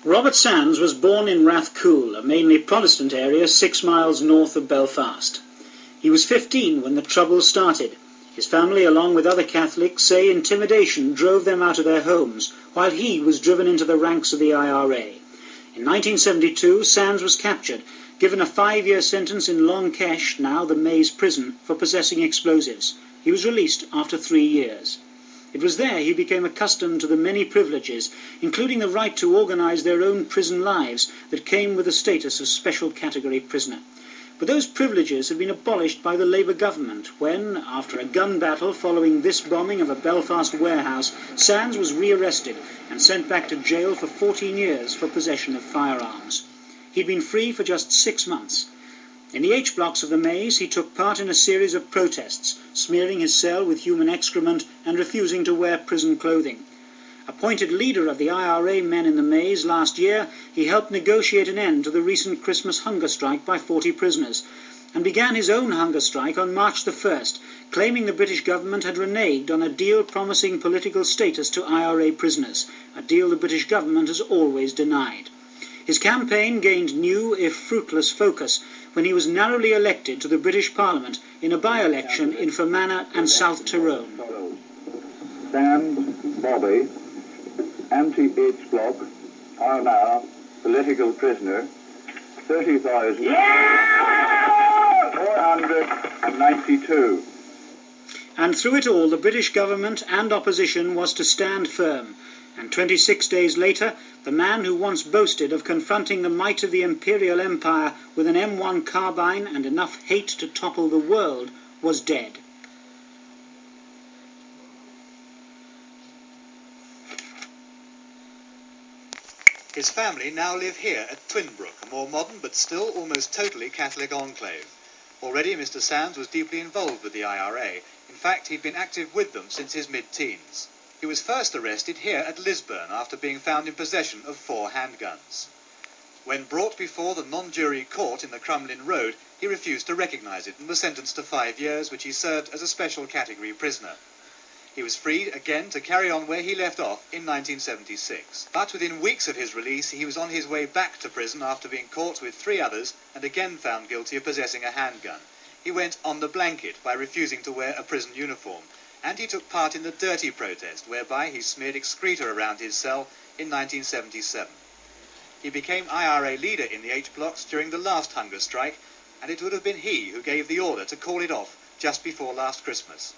Robert Sands was born in Rathcoole, a mainly Protestant area 6 miles north of Belfast. He was 15 when the Troubles started. His family, along with other Catholics, say intimidation drove them out of their homes, while he was driven into the ranks of the IRA. In 1972, Sands was captured, given a 5-year sentence in Long Kesh, now the Maze prison, for possessing explosives. He was released after 3 years. It was there he became accustomed to the many privileges, including the right to organise their own prison lives, that came with the status of special category prisoner. But those privileges had been abolished by the Labour government when, after a gun battle following this bombing of a Belfast warehouse, Sands was rearrested and sent back to jail for 14 years for possession of firearms. He'd been free for just 6 months. In the H-blocks of the Maze, he took part in a series of protests, smearing his cell with human excrement and refusing to wear prison clothing. Appointed leader of the IRA men in the Maze last year, he helped negotiate an end to the recent Christmas hunger strike by 40 prisoners, and began his own hunger strike on March the 1st, claiming the British government had reneged on a deal promising political status to IRA prisoners, a deal the British government has always denied. His campaign gained new, if fruitless, focus when he was narrowly elected to the British Parliament in a by-election in Fermanagh and South Tyrone. Sands, Bobby, anti-H-block, are now political prisoner, 30,492. And through it all, the British government and opposition was to stand firm. And 26 days later, the man who once boasted of confronting the might of the Imperial Empire with an M1 carbine and enough hate to topple the world was dead. His family now live here at Twinbrook, a more modern but still almost totally Catholic enclave. Already Mr. Sands was deeply involved with the IRA. In fact, he'd been active with them since his mid-teens. He was first arrested here at Lisburn after being found in possession of 4 handguns. When brought before the non-jury court in the Crumlin Road, he refused to recognise it and was sentenced to 5 years, which he served as a special category prisoner. He was freed again to carry on where he left off in 1976. But within weeks of his release, he was on his way back to prison after being caught with 3 others and again found guilty of possessing a handgun. He went on the blanket by refusing to wear a prison uniform, and he took part in the Dirty protest, whereby he smeared excreta around his cell in 1977. He became IRA leader in the H-blocks during the last hunger strike, and it would have been he who gave the order to call it off just before last Christmas.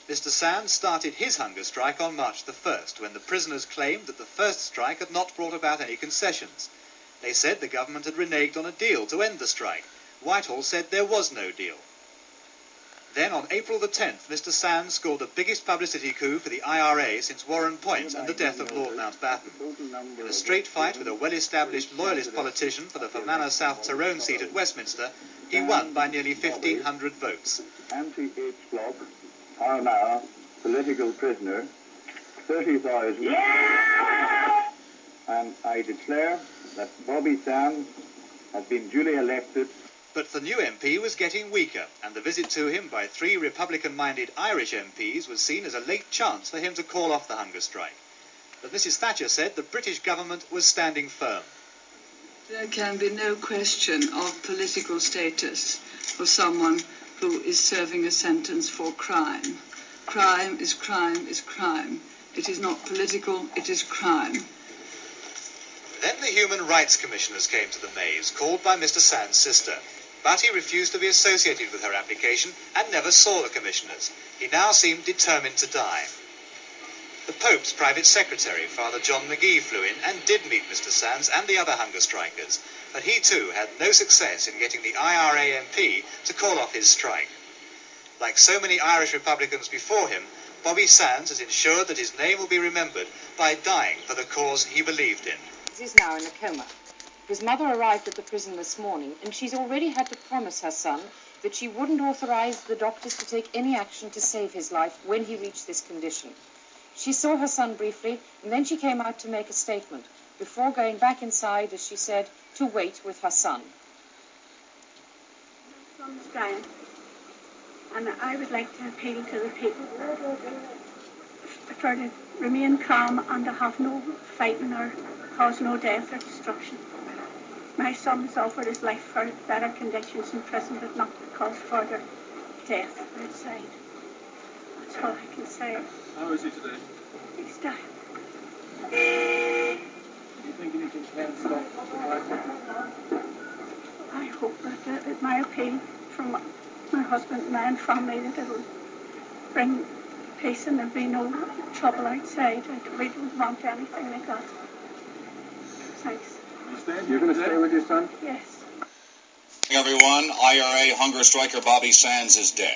Mr. Sands started his hunger strike on March the 1st, when the prisoners claimed that the first strike had not brought about any concessions. They said the government had reneged on a deal to end the strike. Whitehall said there was no deal. Then, on April the 10th, Mr. Sands scored the biggest publicity coup for the IRA since Warren Point and the death of Lord Mountbatten. In a straight fight with a well-established loyalist politician for the Fermanagh South Tyrone seat at Westminster, he won by nearly 1,500 votes. Anti-H-block are now political prisoner, 30,000. And I declare that Bobby Sands has been duly elected. But the new MP was getting weaker, and the visit to him by 3 Republican-minded Irish MPs was seen as a late chance for him to call off the hunger strike. But Mrs. Thatcher said the British government was standing firm. There can be no question of political status for someone who is serving a sentence for crime. Crime is crime is crime. It is not political, it is crime. Then the Human Rights Commissioners came to the Maze, called by Mr. Sands' sister. But he refused to be associated with her application and never saw the commissioners. He now seemed determined to die. The Pope's private secretary, Father John McGee, flew in and did meet Mr. Sands and the other hunger strikers, but he too had no success in getting the IRA MP to call off his strike. Like so many Irish Republicans before him, Bobby Sands has ensured that his name will be remembered by dying for the cause he believed in. He is now in a coma. His mother arrived at the prison this morning, and she's already had to promise her son that she wouldn't authorize the doctors to take any action to save his life when he reached this condition. She saw her son briefly, and then she came out to make a statement, before going back inside, as she said, to wait with her son. My son's dying, and I would like to appeal to the people for remain calm and to have no fighting or cause no death or destruction. My son has offered his life for better conditions in prison, but not to cause further death outside. That's all I can say. How is he today? He's dying. Do you think anything can stop the fighting? I hope that my appeal from my husband and my family, that it will bring peace and there'll be no trouble outside. We don't want anything like that. Thanks. You're going to stay with your son? Yes. Everyone, IRA hunger striker Bobby Sands is dead.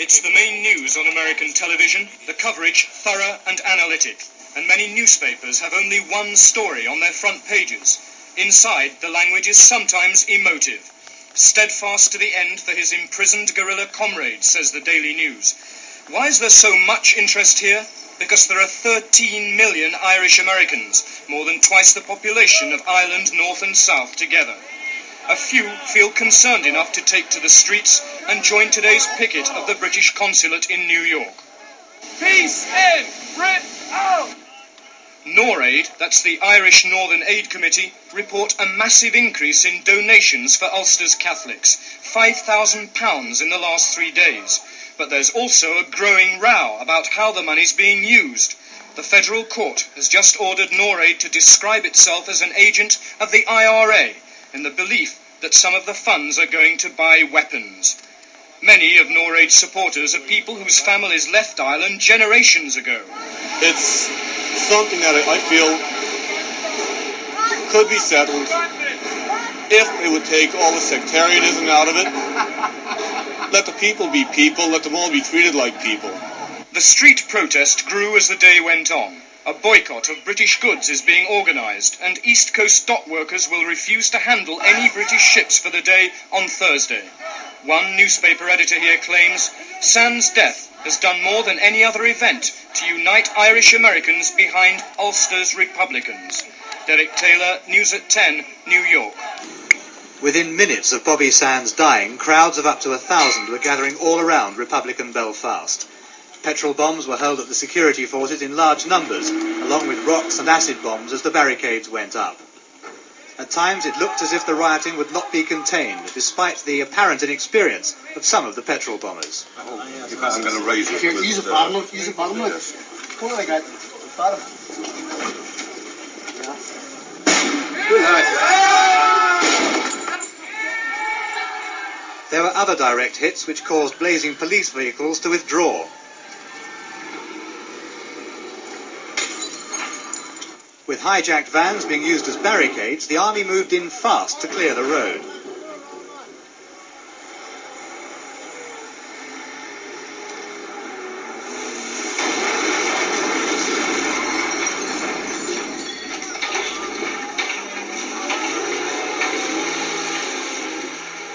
It's the main news on American television, the coverage thorough and analytic, and many newspapers have only one story on their front pages. Inside, the language is sometimes emotive. Steadfast to the end for his imprisoned guerrilla comrades, says the Daily News. Why is there so much interest here? Because there are 13 million Irish Americans, more than twice the population of Ireland, North and South together. A few feel concerned enough to take to the streets and join today's picket of the British consulate in New York. Peace in! Brit out! NORAID, that's the Irish Northern Aid Committee, report a massive increase in donations for Ulster's Catholics, £5,000 in the last 3 days. But there's also a growing row about how the money's being used. The federal court has just ordered NORAID to describe itself as an agent of the IRA, in the belief that some of the funds are going to buy weapons. Many of NORAID's supporters are people whose families left Ireland generations ago. It's something that I feel could be settled if it would take all the sectarianism out of it. Let the people be people, let them all be treated like people. The street protest grew as the day went on. A boycott of British goods is being organised, and East Coast dock workers will refuse to handle any British ships for the day on Thursday. One newspaper editor here claims Sands' death has done more than any other event to unite Irish Americans behind Ulster's Republicans. Derek Taylor, News at 10, New York. Within minutes of Bobby Sands dying, crowds of up to 1,000 were gathering all around Republican Belfast. Petrol bombs were hurled at the security forces in large numbers, along with rocks and acid bombs as the barricades went up. At times it looked as if the rioting would not be contained, despite the apparent inexperience of some of the petrol bombers. I'm going to raise it. Use a bottom of it. What do I got? Bottom. Good night. There were other direct hits which caused blazing police vehicles to withdraw. With hijacked vans being used as barricades, the army moved in fast to clear the road.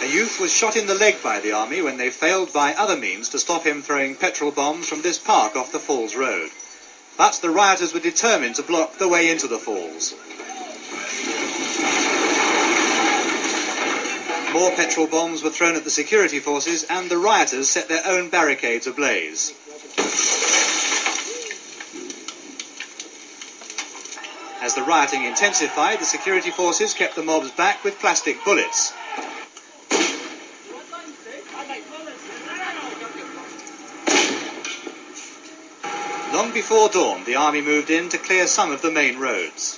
A youth was shot in the leg by the army when they failed by other means to stop him throwing petrol bombs from this park off the Falls Road. But the rioters were determined to block the way into the falls. More petrol bombs were thrown at the security forces, and the rioters set their own barricades ablaze. As the rioting intensified, the security forces kept the mobs back with plastic bullets. Long before dawn, the army moved in to clear some of the main roads.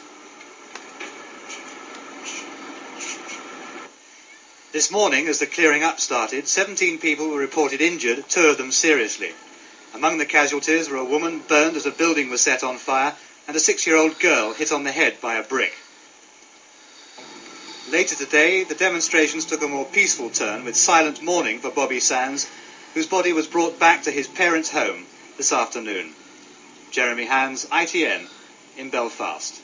This morning, as the clearing up started, 17 people were reported injured, 2 of them seriously. Among the casualties were a woman burned as a building was set on fire and a 6-year-old girl hit on the head by a brick. Later today, the demonstrations took a more peaceful turn with silent mourning for Bobby Sands, whose body was brought back to his parents' home this afternoon. Jeremy Hands, ITN, in Belfast.